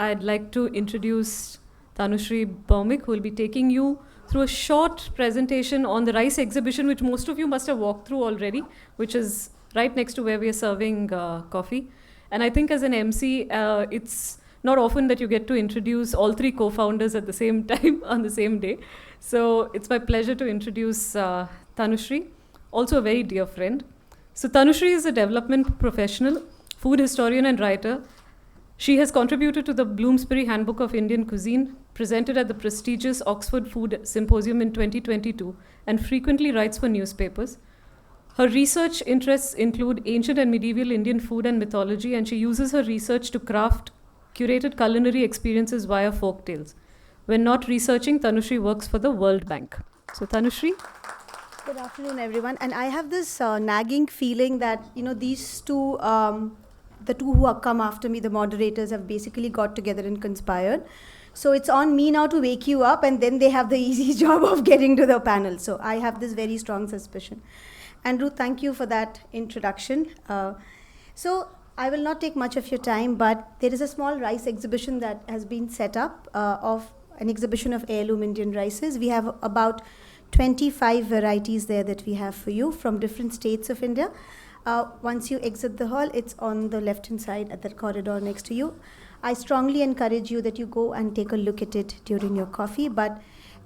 I'd like to introduce Tanushree Bhowmik, who will be taking you through a short presentation on the rice exhibition, which most of you must have walked through already, which is right next to where we are serving coffee. And I think as an MC, it's not often that you get to introduce all three co-founders at the same time on the same day. So it's my pleasure to introduce Tanushree, also a very dear friend. So Tanushree is a development professional, food historian and writer. She has contributed to the Bloomsbury Handbook of Indian Cuisine, presented at the prestigious Oxford Food Symposium in 2022, and frequently writes for newspapers. Her research interests include ancient and medieval Indian food and mythology, and she uses her research to craft curated culinary experiences via folk tales. When not researching, Tanushree works for the World Bank. So Tanushree? Good afternoon, everyone. And I have this nagging feeling that, these two, the two who have come after me, the moderators, have basically got together and conspired. So it's on me now to wake you up, and then they have the easy job of getting to the panel. So I have this very strong suspicion. Andrew, thank you for that introduction. So I will not take much of your time, but there is a small rice exhibition that has been set up of an exhibition of heirloom Indian rices. We have about 25 varieties there that we have for you from different states of India. Once you exit the hall, it's on the left-hand side at that corridor next to you. I strongly encourage you that you go and take a look at it during your coffee, but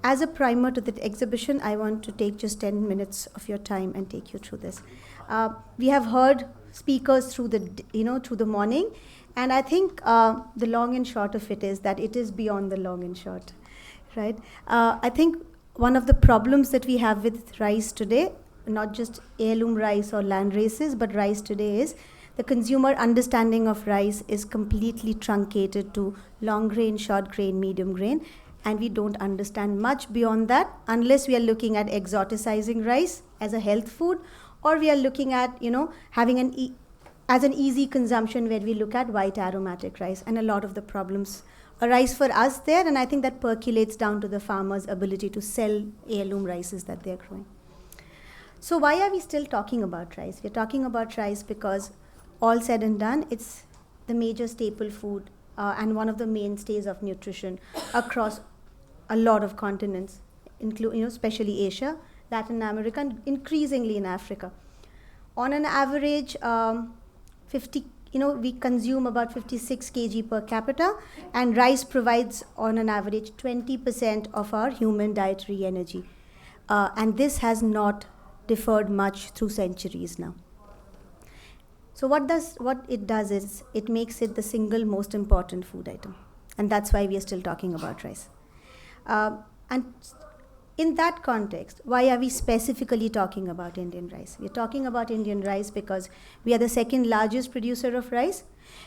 as a primer to the exhibition, I want to take just 10 minutes of your time and take you through this. We have heard speakers through the morning, and I think the long and short of it is that it is beyond the long and short, right? I think one of the problems that we have with rice today, not just heirloom rice or land races, but rice today is the consumer understanding of rice is completely truncated to long grain, short grain, medium grain, and we don't understand much beyond that unless we are looking at exoticizing rice as a health food, or we are looking at, having as an easy consumption where we look at white aromatic rice, and a lot of the problems arise for us there, and I think that percolates down to the farmer's ability to sell heirloom rices that they're growing. So why are we still talking about rice? We're talking about rice because all said and done, it's the major staple food and one of the mainstays of nutrition across a lot of continents, including, especially Asia, Latin America, and increasingly in Africa. On an average, we consume about 56 kg per capita, and rice provides on an average 20% of our human dietary energy. And this has not differed much through centuries now. So what it does is it makes it the single most important food item, and that's why we are still talking about rice. And in that context, why are we specifically talking about Indian rice? We're talking about Indian rice because we are the second largest producer of rice.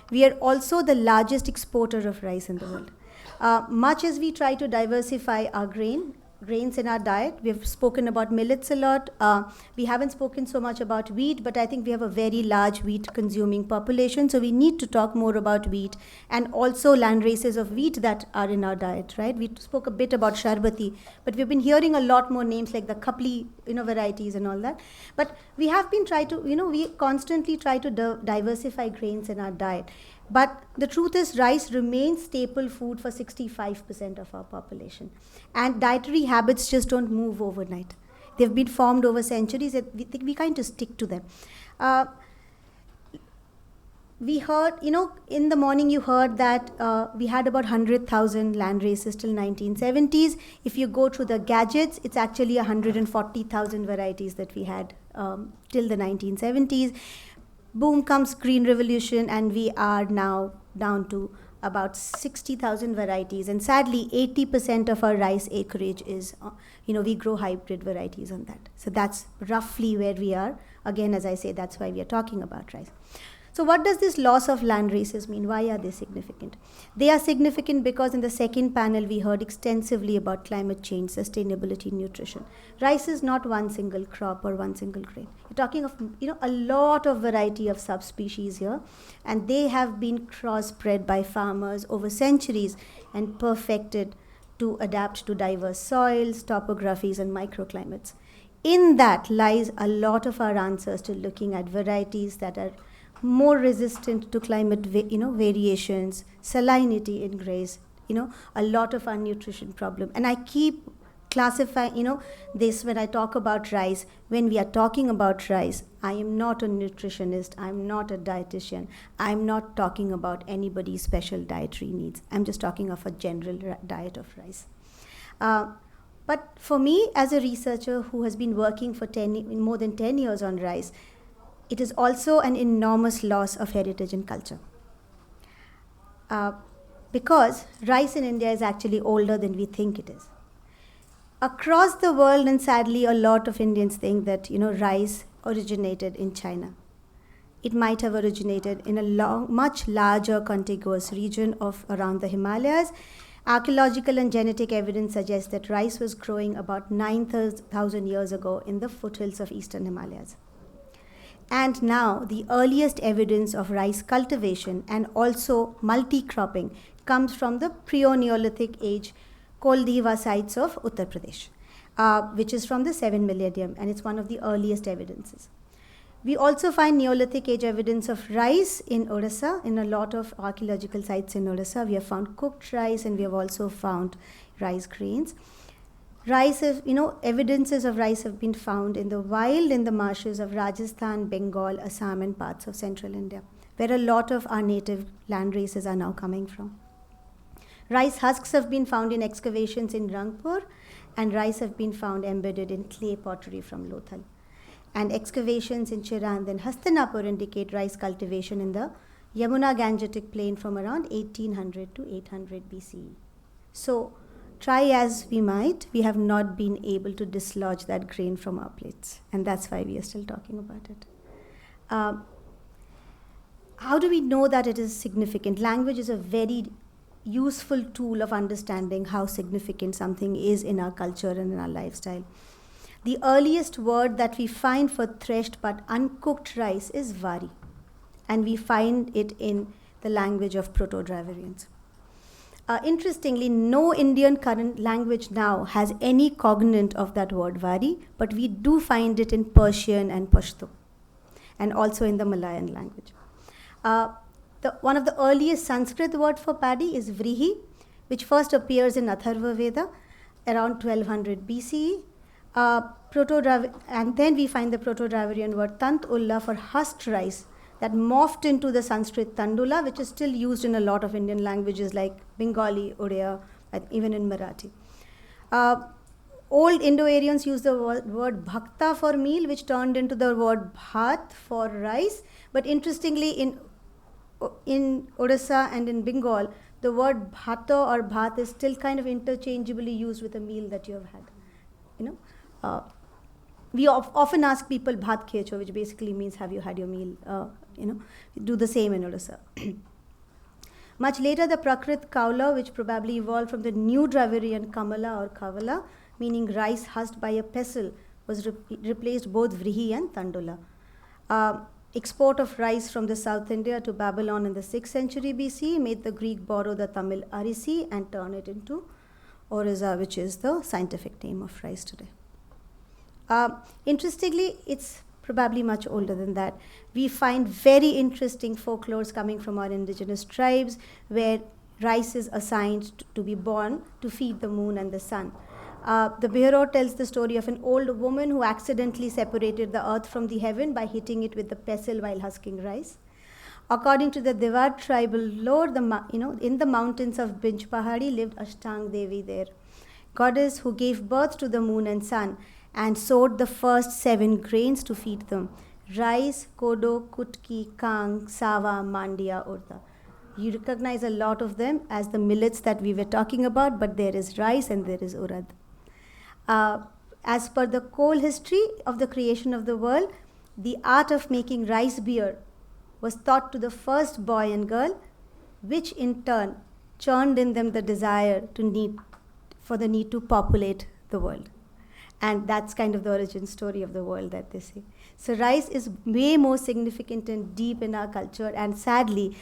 We are also the largest exporter of rice in the world. Much as we try to diversify our grains in our diet, we have spoken about millets a lot. We haven't spoken so much about wheat, but I think we have a very large wheat consuming population, so we need to talk more about wheat and also land races of wheat that are in our diet, right? We spoke a bit about sharbati, but we've been hearing a lot more names like the kapli, varieties and all that. But we have been we constantly try to diversify grains in our diet. But the truth is, rice remains staple food for 65% of our population. And dietary habits just don't move overnight. They've been formed over centuries, and we kind of stick to them. We heard, in the morning you heard that we had about 100,000 land races till 1970s. If you go through the gadgets, it's actually 140,000 varieties that we had till the 1970s. Boom comes Green Revolution, and we are now down to about 60,000 varieties. And sadly, 80% of our rice acreage is, we grow hybrid varieties on that. So that's roughly where we are. Again, as I say, that's why we are talking about rice. So what does this loss of land races mean? Why are they significant? They are significant because in the second panel, we heard extensively about climate change, sustainability, nutrition. Rice is not one single crop or one single grain. You're talking of, a lot of variety of subspecies here, and they have been crossbred by farmers over centuries and perfected to adapt to diverse soils, topographies, and microclimates. In that lies a lot of our answers to looking at varieties that are more resistant to climate variations, salinity in grains, a lot of our nutrition problem. And I keep classifying, this when I talk about rice. When we are talking about rice, I am not a nutritionist, I'm not a dietitian, I'm not talking about anybody's special dietary needs. I'm just talking of a general diet of rice. But for me, as a researcher who has been working for more than 10 years on rice, it is also an enormous loss of heritage and culture. Because rice in India is actually older than we think it is. Across the world, and sadly, a lot of Indians think that rice originated in China. It might have originated in a much larger contiguous region of around the Himalayas. Archaeological and genetic evidence suggests that rice was growing about 9,000 years ago in the foothills of eastern Himalayas. And now, the earliest evidence of rice cultivation and also multi-cropping comes from the pre-Neolithic age Koldiva sites of Uttar Pradesh, which is from the 7th millennium, and it's one of the earliest evidences. We also find Neolithic age evidence of rice in Odisha, in a lot of archaeological sites in Odisha. We have found cooked rice, and we have also found rice grains. Rice, evidences of rice have been found in the wild in the marshes of Rajasthan, Bengal, Assam, and parts of central India, where a lot of our native land races are now coming from. Rice husks have been found in excavations in Rangpur, and rice have been found embedded in clay pottery from Lothal. And excavations in Chirand and Hastinapur indicate rice cultivation in the Yamuna-Gangetic plain from around 1800 to 800 BCE. So, try as we might, we have not been able to dislodge that grain from our plates, and that's why we are still talking about it. How do we know that it is significant? Language is a very useful tool of understanding how significant something is in our culture and in our lifestyle. The earliest word that we find for threshed but uncooked rice is vari, and we find it in the language of Proto-Dravidians. Interestingly, no Indian current language now has any cognate of that word vari, but we do find it in Persian and Pashto, and also in the Malayan language. One of the earliest Sanskrit words for paddy is vrihi, which first appears in Atharva Veda around 1200 BCE. And then we find the Proto-Dravidian word tant-ulla for husked rice that morphed into the Sanskrit tandula, which is still used in a lot of Indian languages like Bengali, Odia, even in Marathi. Old Indo-Aryans used the word bhakta for meal, which turned into the word bhat for rice. But interestingly, in Odisha and in Bengal, the word bhato or bhat is still kind of interchangeably used with a meal that you have had. We often ask people bhat khecho, which basically means have you had your meal. Do the same in Odisha. Much later, the Prakrit Kaula, which probably evolved from the new Dravidian Kamala or Kavala, meaning rice husked by a pestle, was replaced both vrihi and tandula. Export of rice from the South India to Babylon in the 6th century BC made the Greek borrow the Tamil arisi and turn it into oriza, which is the scientific name of rice today. Interestingly, it's probably much older than that. We find very interesting folklores coming from our indigenous tribes where rice is assigned to be born to feed the moon and the sun. The Biharo tells the story of an old woman who accidentally separated the earth from the heaven by hitting it with the pestle while husking rice. According to the Devar tribal lore, in the mountains of Binj Pahadi lived Ashtang Devi there, goddess who gave birth to the moon and sun and sowed the first 7 grains to feed them: rice, kodo, kutki, kang, sawa, mandia, urda. You recognize a lot of them as the millets that we were talking about, but there is rice and there is urad. As per the coal history of the creation of the world, the art of making rice beer was taught to the first boy and girl, which in turn churned in them the desire for the need to populate the world. And that's kind of the origin story of the world that they say. So rice is way more significant and deep in our culture, and sadly,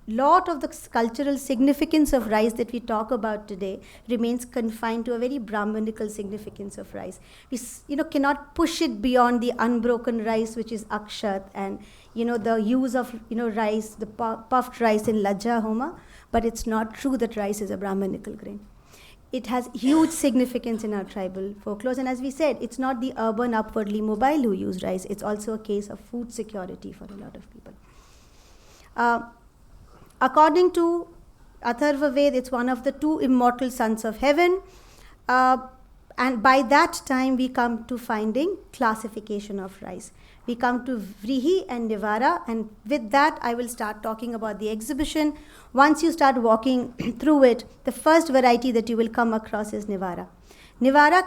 lot of the cultural significance of rice that we talk about today remains confined to a very Brahmanical significance of rice. We cannot push it beyond the unbroken rice, which is akshat, and the use of rice, the puffed rice in Lajja Homa, but it's not true that rice is a Brahmanical grain. It has huge significance in our tribal folklores, and as we said, it's not the urban, upwardly mobile who use rice. It's also a case of food security for a lot of people. According to Atharva Ved, it's one of the two immortal sons of heaven, and by that time we come to finding classification of rice. We come to Vrihi and Nivara, and with that I will start talking about the exhibition. Once you start walking through it, the first variety that you will come across is Nivara. Nivara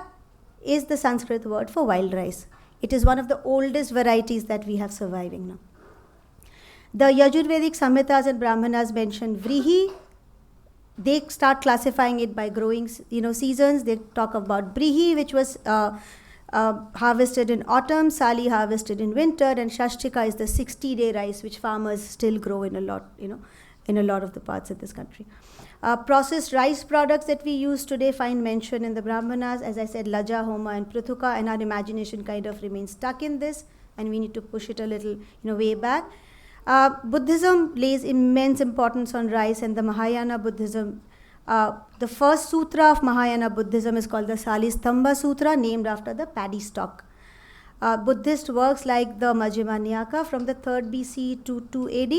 is the Sanskrit word for wild rice. It is one of the oldest varieties that we have surviving now. The Yajurvedic Samhitas and Brahmanas mention Vrihi. They start classifying it by growing seasons. They talk about Brihi, which was harvested in autumn, Sali harvested in winter, and Shashtika is the 60-day rice which farmers still grow in a lot of the parts of this country. Processed rice products that we use today find mention in the Brahmanas. As I said, Lajja, Homa, and Prithuka, and our imagination kind of remains stuck in this, and we need to push it a little way back. Buddhism lays immense importance on rice, and the Mahayana Buddhism, the first sutra of Mahayana Buddhism is called the Salistamba Sutra, named after the paddy stock. Buddhist works like the Majjhima Nikaya from the 3rd BC to 2 AD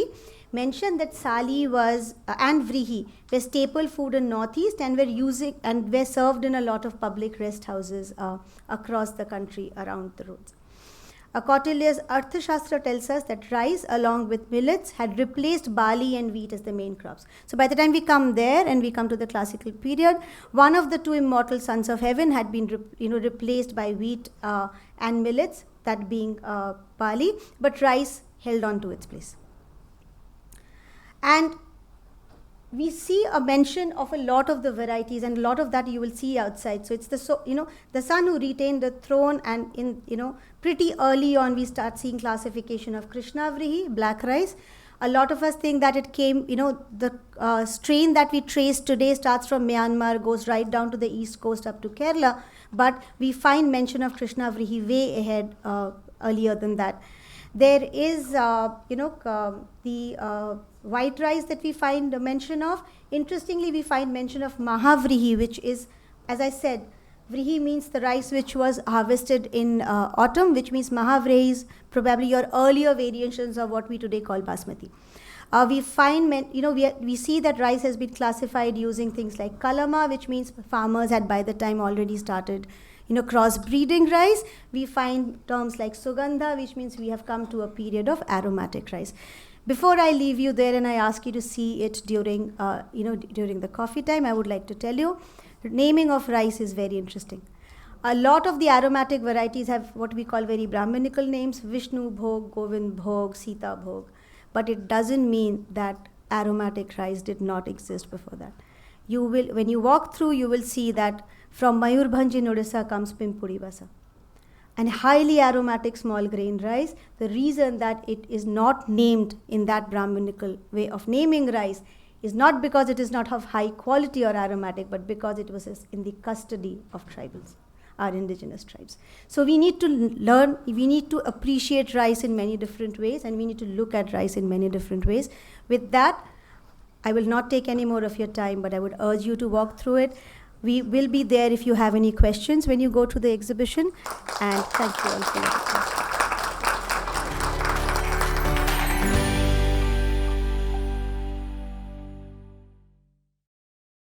mention that Sali was and Vrihi were staple food in Northeast and were served in a lot of public rest houses across the country around the roads. Kautilya's Arthashastra tells us that rice along with millets had replaced barley and wheat as the main crops. So by the time we come there and we come to the classical period, one of the two immortal sons of heaven had been replaced by wheat and millets, that being barley, but rice held on to its place. And we see a mention of a lot of the varieties, and a lot of that you will see outside. So it's the son who retained the throne, and pretty early on we start seeing classification of Krishna Vrihi, black rice. A lot of us think that it came, the strain that we trace today starts from Myanmar, goes right down to the east coast up to Kerala, but we find mention of Krishna Vrihi way ahead, earlier than that. There is, the white rice that we find a mention of. Interestingly, we find mention of Mahavrihi, which is, as I said, Vrihi means the rice which was harvested in autumn, which means Mahavrihi is probably your earlier variations of what we today call Basmati. We find, we see that rice has been classified using things like Kalama, which means farmers had by the time already started cross-breeding rice. We find terms like Sugandha, which means we have come to a period of aromatic rice. Before I leave you there and I ask you to see it during the coffee time, I would like to tell you, naming of rice is very interesting. A lot of the aromatic varieties have what we call very Brahmanical names, Vishnu Bhog, Govind Bhog, Sita Bhog. But it doesn't mean that aromatic rice did not exist before that. When you walk through, you will see that from Mayurbhanj in Odisha comes Pimpuri Basa, and highly aromatic small grain rice. The reason that it is not named in that Brahmanical way of naming rice is not because it is not of high quality or aromatic, but because it was in the custody of tribals, our indigenous tribes. So we need to learn, we need to appreciate rice in many different ways, and we need to look at rice in many different ways. With that, I will not take any more of your time, but I would urge you to walk through it. We will be there if you have any questions when you go to the exhibition, and thank you all for your attention.